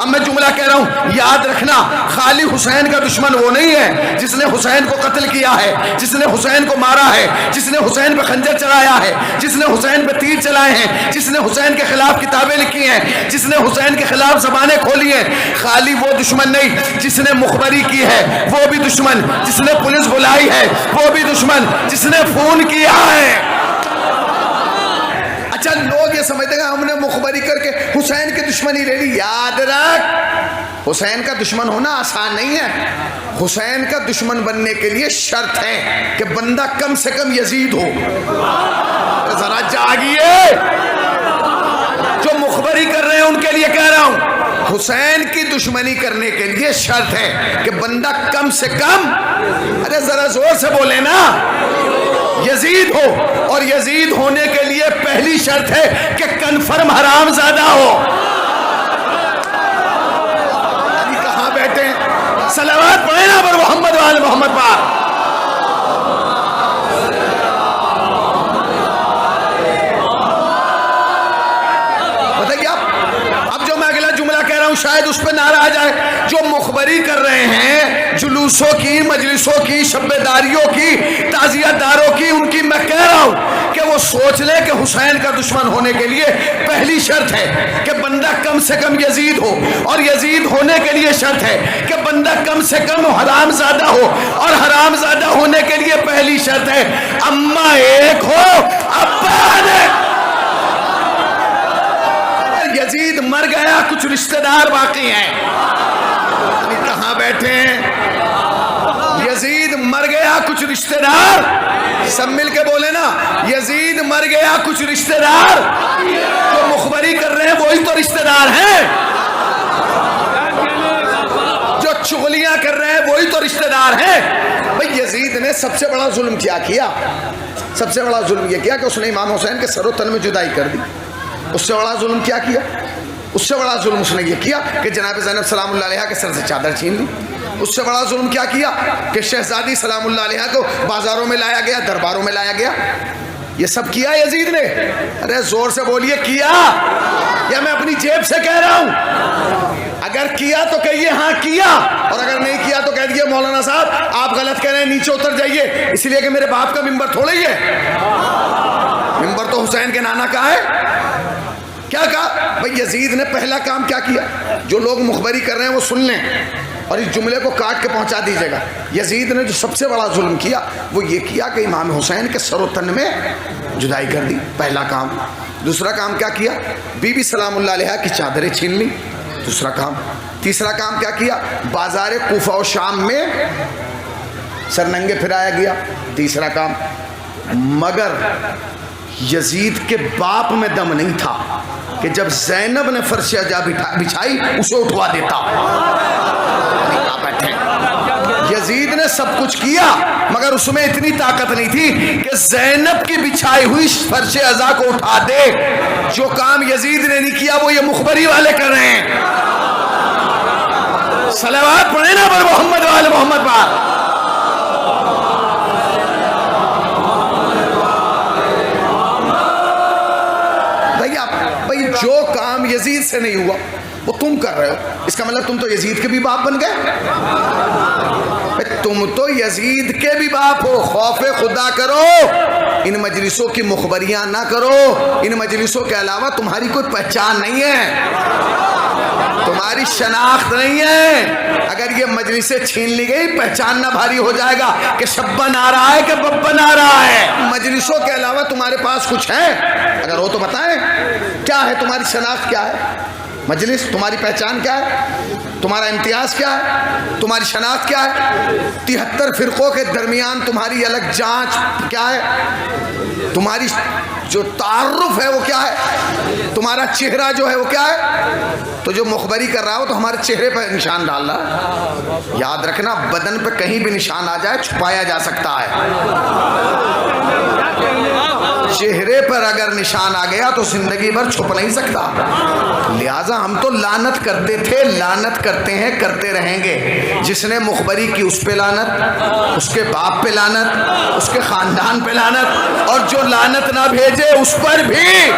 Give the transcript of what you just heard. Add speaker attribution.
Speaker 1: اب میں جملہ کہہ رہا ہوں، یاد رکھنا خالی حسین کا دشمن وہ نہیں ہے جس نے حسین کو قتل کیا ہے، جس نے حسین کو مارا ہے، جس نے حسین پہ خنجر چلایا ہے، جس نے حسین پہ تیر چلائے ہیں، جس نے حسین کے خلاف کتابیں لکھی ہیں، جس نے حسین کے خلاف زبانیں کھولی ہیں۔ خالی وہ دشمن نہیں، جس نے مخبری کی ہے وہ بھی دشمن، جس نے پولیس بلائی ہے وہ بھی دشمن، جس نے فون کیا ہے۔ اچھا لوگ یہ سمجھتے ہیں ہم نے مخبری کر کے حسین کی دشمنی لے لی۔ یاد رکھ حسین کا دشمن ہونا آسان نہیں ہے۔ حسین کا دشمن بننے کے لیے شرط ہے کہ بندہ کم سے کم یزید ہو۔ ذرا جاگیے، جو مخبری کر رہے ہیں ان کے لیے کہہ رہا ہوں، حسین کی دشمنی کرنے کے لیے شرط ہے کہ بندہ کم سے کم، ارے ذرا زور سے بولے نا، یزید ہو۔ اور یزید ہونے کے لیے پہلی شرط ہے کہ کنفرم حرام زادہ ہو۔ ابھی کہاں بیٹھے ہیں؟ صلوات پڑھیں نا پر محمد وآل محمد پاک۔ بتائیے اب جو میں اگلا جملہ کہہ رہا ہوں شاید اس پہ نعرہ آ جائے، جو مخبری کر رہے ہیں جلوسوں کی، مجلسوں کی، شبیداریوں کی، تعزیت داروں کی، ان کی میں کہہ رہا ہوں کہ وہ سوچ لے کہ حسین کا دشمن ہونے کے لیے پہلی شرط ہے کہ بندہ کم سے کم یزید ہو، اور یزید ہونے کے لیے شرط ہے کہ بندہ کم سے کم حرام زادہ ہو، اور حرام زادہ ہونے کے لیے پہلی شرط ہے اماں ایک ہو ابا ایک۔ یزید مر گیا، کچھ رشتہ دار باقی ہیں۔ کہاں بیٹھے ہیں؟ یزید مر گیا، کچھ رشتہ دار، سب مل کے بولے نا، یزید مر گیا، کچھ رشتہ دار۔ جو مخبری کر رہے ہیں وہی تو رشتہ دار ہیں، جو چغلیاں کر رہے ہیں وہی تو رشتہ دار ہیں۔ بھئی یزید نے سب سے بڑا ظلم کیا؟ سب سے بڑا ظلم یہ کیا کہ اس نے امام حسین کے سر و تن میں جدائی کر دی۔ اس سے بڑا ظلم کیا؟ اس سے بڑا ظلم اس نے یہ کیا کہ جناب زینب سلام اللہ علیہا کے سر سے چادر چھین لی۔ اس سے بڑا ظلم کیا کہ شہزادی سلام اللہ علیہا کو بازاروں میں لایا گیا، درباروں میں لایا گیا۔ یہ سب کیا یزید نے؟ ارے زور سے بولیے، کیا یا میں اپنی جیب سے کہہ رہا ہوں؟ اگر کیا تو کہیے ہاں کیا، اور اگر نہیں کیا تو کہہ دیجیے مولانا صاحب آپ غلط کہہ رہے ہیں، نیچے اتر جائیے، اس لیے کہ میرے باپ کا ممبر تھوڑا ہی ہے، ممبر تو حسین کے نانا کا ہے۔ کیا کہا؟ بھئی یزید نے پہلا کام کیا؟ جو لوگ مخبری کر رہے ہیں وہ سن لیں اور اس جملے کو کاٹ کے پہنچا دیجیے گا۔ یزید نے جو سب سے بڑا ظلم کیا وہ یہ کیا کہ امام حسین کے سر و تن میں جدائی کر دی، پہلا کام۔ دوسرا کام کیا؟ بی بی سلام اللہ علیہا کی چادریں چھین لی، دوسرا کام۔ تیسرا کام کیا؟ بازار کوفہ و شام میں سرننگے پھرایا گیا، تیسرا کام۔ مگر یزید کے باپ میں دم نہیں تھا کہ جب زینب نے فرش عجا بچھائی اسے اٹھوا دیتا۔ یزید نے سب کچھ کیا مگر اس میں اتنی طاقت نہیں تھی کہ زینب کی بچھائی ہوئی فرش عزا کو اٹھا دے۔ جو کام یزید نے نہیں کیا وہ یہ مخبری والے کر رہے ہیں۔ صلوات پڑھیں نا پر محمد وآل محمد پاک۔ جو کام یزید سے نہیں ہوا وہ تم کر رہے ہو، اس کا مطلب تم تو یزید کے بھی باپ بن گئے۔ تم تو یزید کے بھی باپ ہو۔ خوف خدا کرو، ان مجلسوں کی مخبریاں نہ کرو، ان مجلسوں کے علاوہ تمہاری کوئی پہچان نہیں ہے، تمہاری شناخت نہیں ہے۔ اگر یہ مجلسیں چھین لی گئی پہچاننا بھاری ہو جائے گا کہ شبن آ رہا ہے کہ ببن آ رہا ہے۔ مجلسوں کے علاوہ تمہارے پاس کچھ ہے؟ اگر ہو تو بتائیں کیا ہے، تمہاری شناخت کیا ہے؟ مجلس تمہاری پہچان کیا ہے؟ تمہارا امتیاز کیا ہے؟ تمہاری شناخت کیا ہے؟ 73 فرقوں کے درمیان تمہاری الگ جانچ کیا ہے؟ تمہاری جو تعارف ہے وہ کیا ہے؟ تمہارا چہرہ جو ہے وہ کیا ہے؟ تو جو مخبری کر رہا ہو تو ہمارے چہرے پر نشان ڈال رہا ہے۔ یاد رکھنا بدن پہ کہیں بھی نشان آ جائے چھپایا جا سکتا ہے، چہرے پر اگر نشان آ گیا تو زندگی بھر چھپ نہیں سکتا۔ لہٰذا ہم تو لعنت کرتے تھے، لعنت کرتے ہیں، کرتے رہیں گے۔ جس نے مخبری کی اس پہ لعنت، اس کے باپ پہ لعنت، اس کے خاندان پہ لعنت، اور جو لعنت نہ بھیجے اس پر بھی